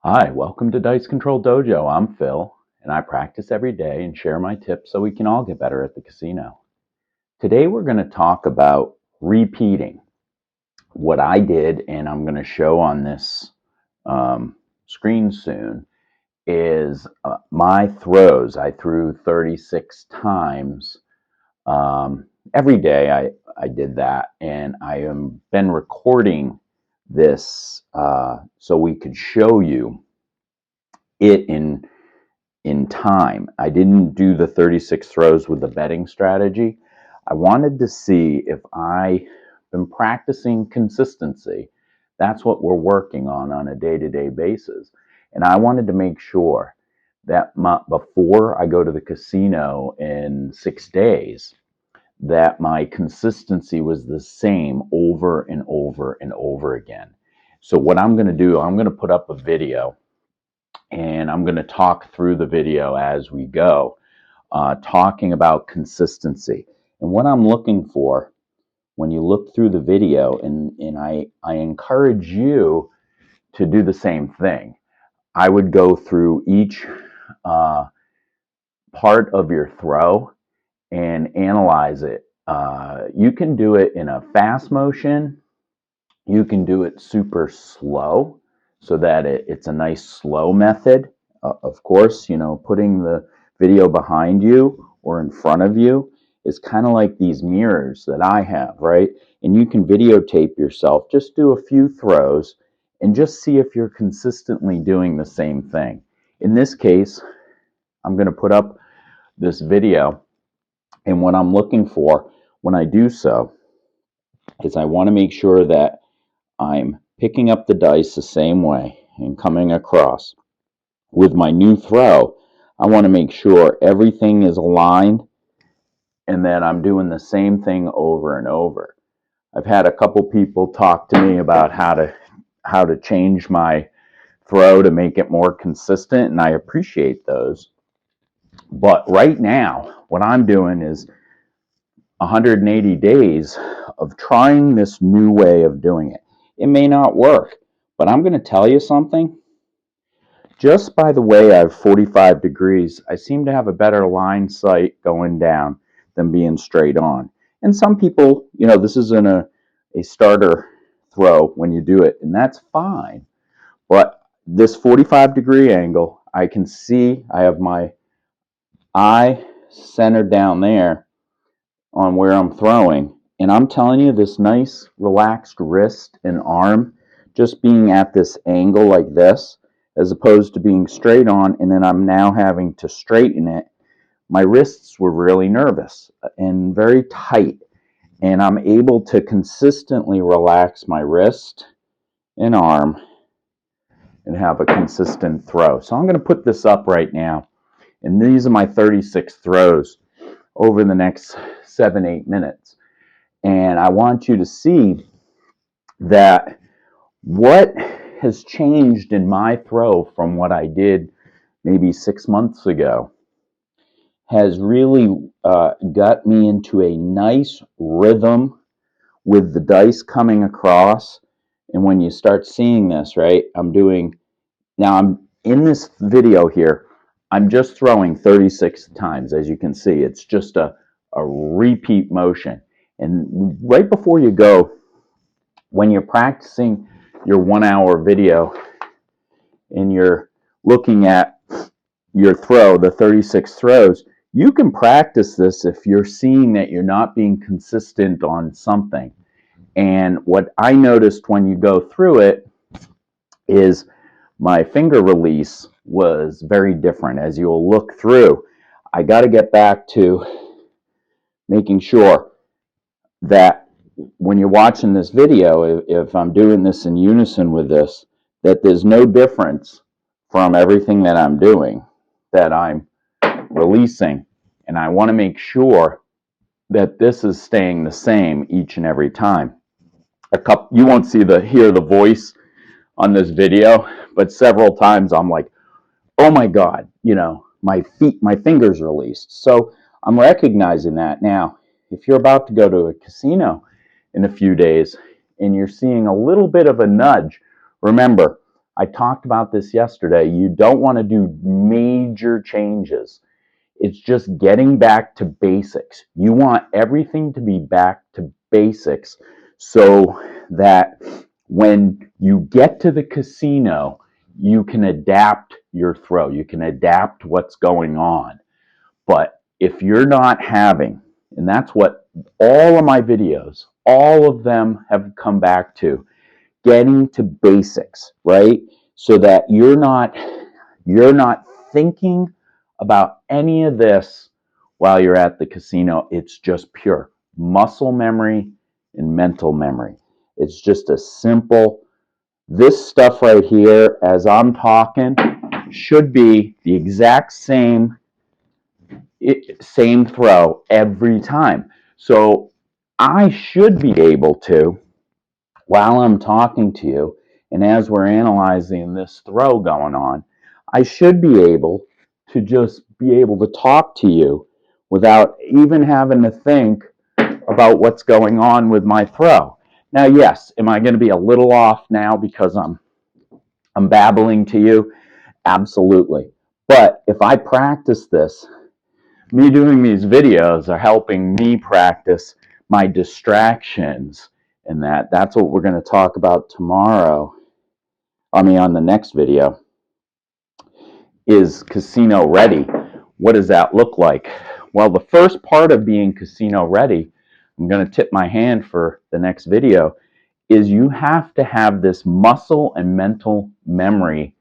Hi, welcome to Dice Control Dojo. I'm Phil, and I practice every day and share my tips so we can all get better at the casino. Today we're going to talk about repeating. What I did, and I'm going to show on this screen soon, is my throws. I threw 36 times. Every day I did that, and I have been recording this so we could show you it in time. I didn't do the 36 throws with the betting strategy. I wanted to see if I've been practicing consistency. That's what we're working on a day-to-day basis. And I wanted to make sure that before I go to the casino in 6 days, that my consistency was the same over and over and over again. So what I'm going to do, I'm going to put up a video, and I'm going to talk through the video as we go, talking about consistency. And what I'm looking for when you look through the video, and I encourage you to do the same thing. I would go through each part of your throw and analyze it. You can do it in a fast motion. You can do it super slow so that it's a nice slow method. Of course, putting the video behind you or in front of you is kind of like these mirrors that I have, right? And you can videotape yourself. Just do a few throws and just see if you're consistently doing the same thing. In this case, I'm going to put up this video, and what I'm looking for when I do so is I want to make sure that I'm picking up the dice the same way and coming across. With my new throw, I want to make sure everything is aligned and that I'm doing the same thing over and over. I've had a couple people talk to me about how to change my throw to make it more consistent, and I appreciate those. But right now, what I'm doing is 180 days of trying this new way of doing it. It may not work, but I'm going to tell you something. Just by the way I have 45 degrees, I seem to have a better line sight going down than being straight on. And some people, this isn't a starter throw when you do it, and that's fine. But this 45-degree angle, I can see I have my eye centered down there on where I'm throwing. And I'm telling you, this nice relaxed wrist and arm, just being at this angle like this, as opposed to being straight on, and then I'm now having to straighten it. My wrists were really nervous and very tight, and I'm able to consistently relax my wrist and arm and have a consistent throw. So I'm going to put this up right now, and these are my 36 throws over the next 7-8 minutes. And I want you to see that what has changed in my throw from what I did maybe 6 months ago has really got me into a nice rhythm with the dice coming across. And when you start seeing this, right, I'm in this video here, I'm just throwing 36 times. As you can see, it's just a repeat motion. And right before you go, when you're practicing your 1-hour video and you're looking at your throw, the 36 throws, you can practice this if you're seeing that you're not being consistent on something. And what I noticed when you go through it is my finger release was very different. As you'll look through, I got to get back to making sure that when you're watching this video, if I'm doing this in unison with this, that there's no difference from everything that I'm doing, that I'm releasing. And I want to make sure that this is staying the same each and every time. You won't hear the voice on this video, but several times I'm like, oh my God, my fingers released. So I'm recognizing that now. If you're about to go to a casino in a few days and you're seeing a little bit of a nudge, remember, I talked about this yesterday. You don't want to do major changes. It's just getting back to basics. You want everything to be back to basics so that when you get to the casino, you can adapt your throw. You can adapt what's going on. But if you're not having, and that's what all of my videos, all of them have come back to, getting to basics, right? So that you're not thinking about any of this while you're at the casino. It's just pure muscle memory and mental memory. It's just a simple, this stuff right here, as I'm talking, should be the exact same throw every time. So I should be able to, while I'm talking to you, and as we're analyzing this throw going on, I should be able to just be able to talk to you without even having to think about what's going on with my throw. Now, yes, am I going to be a little off now because I'm babbling to you? Absolutely. But if I practice this, me doing these videos are helping me practice my distractions, and that's what we're going to talk about tomorrow. On the next video, is casino ready. What does that look like? Well, the first part of being casino ready, I'm going to tip my hand for the next video, is you have to have this muscle and mental memory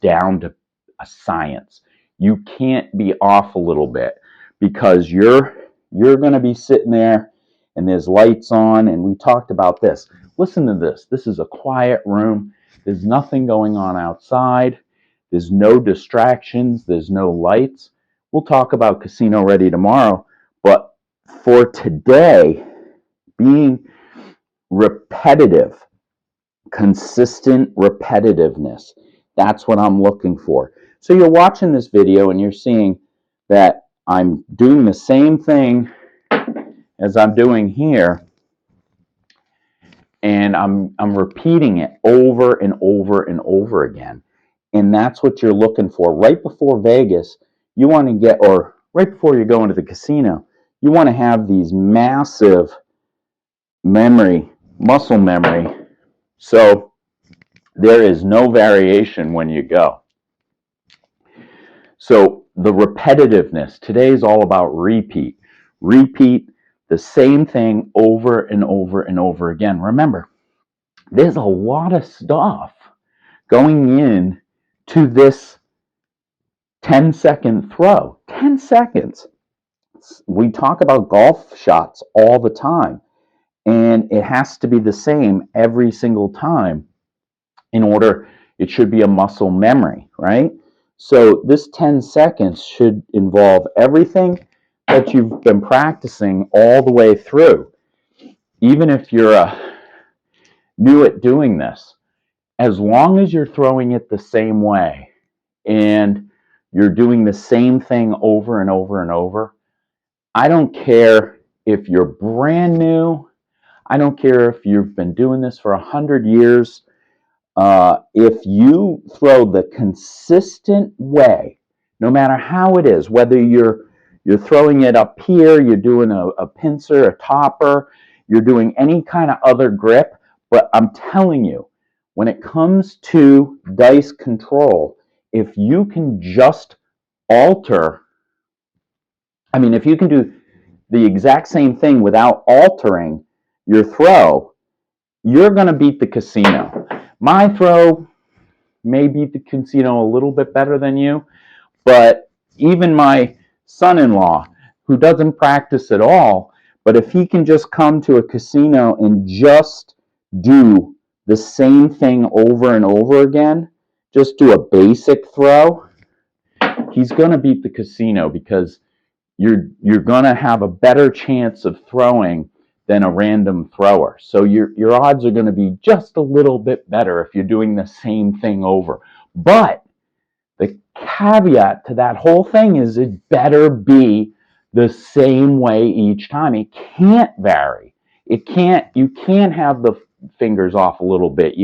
down to a science. You can't be off a little bit because you're going to be sitting there and there's lights on, and we talked about this. Listen to this. This is a quiet room. There's nothing going on outside. There's no distractions. There's no lights. We'll talk about casino ready tomorrow, but for today, being repetitive, consistent repetitiveness, that's what I'm looking for. So you're watching this video and you're seeing that I'm doing the same thing as I'm doing here, and I'm repeating it over and over and over again. And that's what you're looking for. Right before Vegas, you want to get, or right before you go into the casino, you want to have these massive muscle memory, so there is no variation when you go. So the repetitiveness, today is all about repeat. Repeat the same thing over and over and over again. Remember, there's a lot of stuff going in to this 10-second throw. 10 seconds. We talk about golf shots all the time, and it has to be the same every single time in order. It should be a muscle memory, right? So this 10 seconds should involve everything that you've been practicing all the way through. Even if you're new at doing this, as long as you're throwing it the same way and you're doing the same thing over and over and over, I don't care if you're brand new. I don't care if you've been doing this for 100 years. If you throw the consistent way, no matter how it is, whether you're throwing it up here, you're doing a pincer, a topper, you're doing any kind of other grip, but I'm telling you, when it comes to dice control, if you can just alter, if you can do the exact same thing without altering your throw, you're going to beat the casino. My throw may beat the casino a little bit better than you, but even my son-in-law, who doesn't practice at all, but if he can just come to a casino and just do the same thing over and over again, just do a basic throw, he's going to beat the casino because you're going to have a better chance of throwing than a random thrower. So your odds are going to be just a little bit better if you're doing the same thing over. But the caveat to that whole thing is it better be the same way each time. It can't vary. You can't have the fingers off a little bit.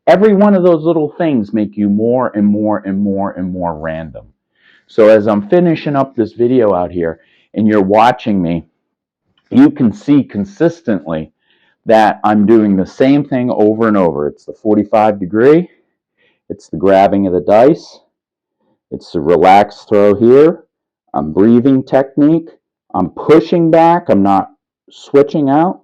Every one of those little things make you more and more and more and more random. So as I'm finishing up this video out here and you're watching me, you can see consistently that I'm doing the same thing over and over. It's the 45 degree, it's the grabbing of the dice, it's the relaxed throw here, I'm breathing technique, I'm pushing back, I'm not switching out,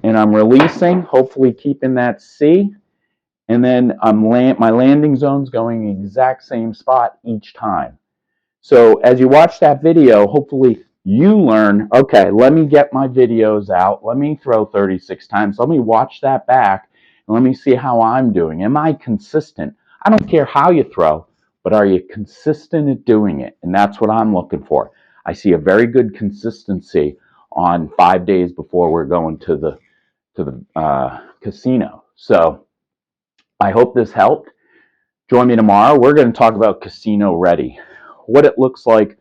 and I'm releasing, hopefully keeping that C, and then my landing zone's going the exact same spot each time. So as you watch that video, hopefully you learn, okay, let me get my videos out. Let me throw 36 times. Let me watch that back and let me see how I'm doing. Am I consistent? I don't care how you throw, but are you consistent at doing it? And that's what I'm looking for. I see a very good consistency on 5 days before we're going to the casino. So I hope this helped. Join me tomorrow. We're going to talk about casino ready, what it looks like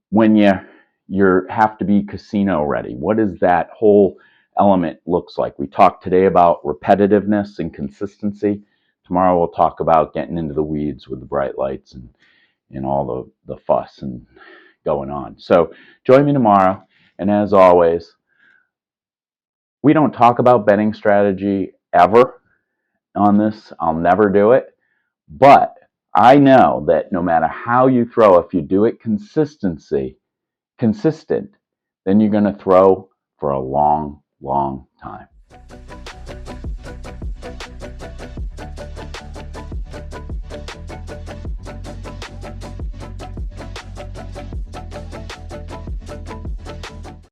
when you have to be casino ready. What does that whole element looks like? We talked today about repetitiveness and consistency. Tomorrow we'll talk about getting into the weeds with the bright lights and all the fuss and going on. So join me tomorrow. And as always, we don't talk about betting strategy ever on this. I'll never do it. But I know that no matter how you throw, if you do it consistent, then you're going to throw for a long, long time.